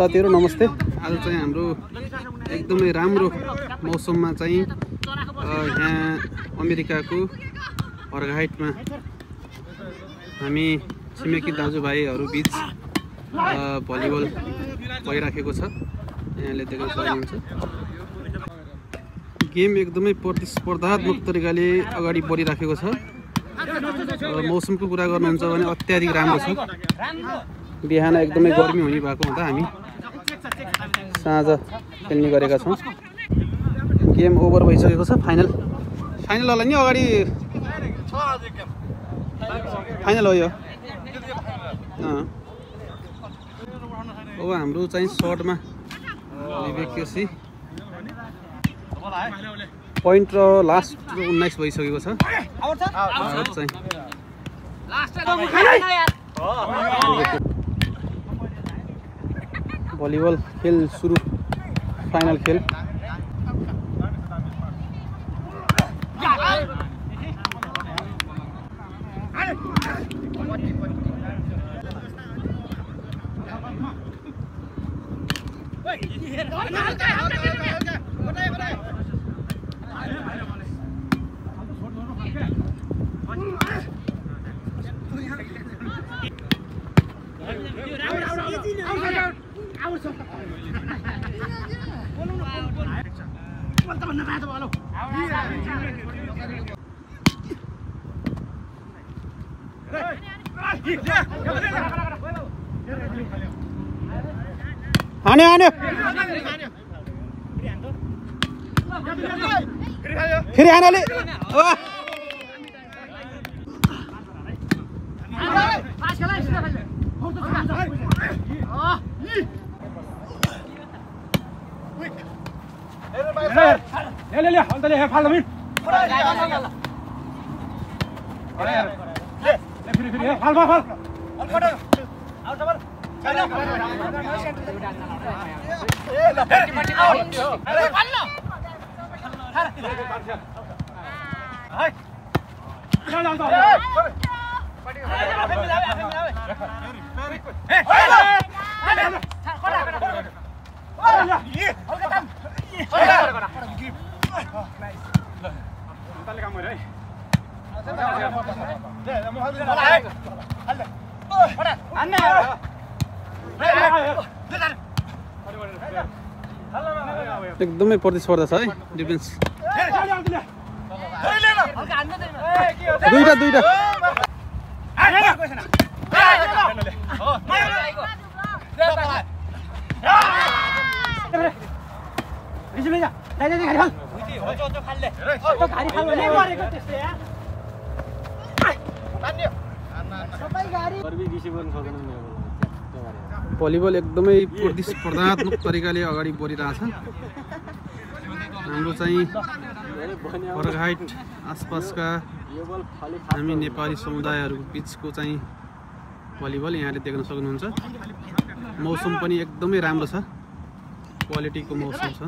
साथीहरु नमस्ते। आज चाहिँ हाम्रो एकदमै राम्रो मौसममा चाहिँ यहाँ अमेरिकाको अर्घाइटमा हामी छिमेकी दाजुभाइहरु बीच भलिबल भइराखेको छ। यहाँले देख्न सक्नुहुन्छ गेम एकदमै प्रतिस्पर्धात्मक तरिकाले अगाडि बढिराखेको छ। मौसमको कुरा गर्नुहुन्छ भने अत्याधिक राम्रो छ। बिहान एकदमै गर्मी हुने भएको हुँदा हामी साँझ खेल्ने गरेका छौं। गेम ओभर भइसकेको छ। फाइनल होला नि अगाडि फाइनल हो यो। अब हाम्रो चाहिँ सर्टमा विवेक केसी पॉइंट र लास्ट 19 भइसकेको छ। भलिबल खेल सुरु, फाइनल खेल। आने फिर आने ले ले अंत ले फाल मिन फिर फाल एकदमै प्रतिस्पर्धा छ है। डिफेन्स दुईटा भलिबल एकदमै प्रतिस्पर्धात्मक तरिकाले अगाडि बढिरहेछ। हाम्रो चाहिँ अर्घाइट आसपासका हामी नेपाली समुदायहरूको बीचको चाहिँ भलिबल यहाँले देख्न सक्नुहुन्छ। मौसम पनि एकदमै राम्रो छ, क्वालिटीको मौसम छ।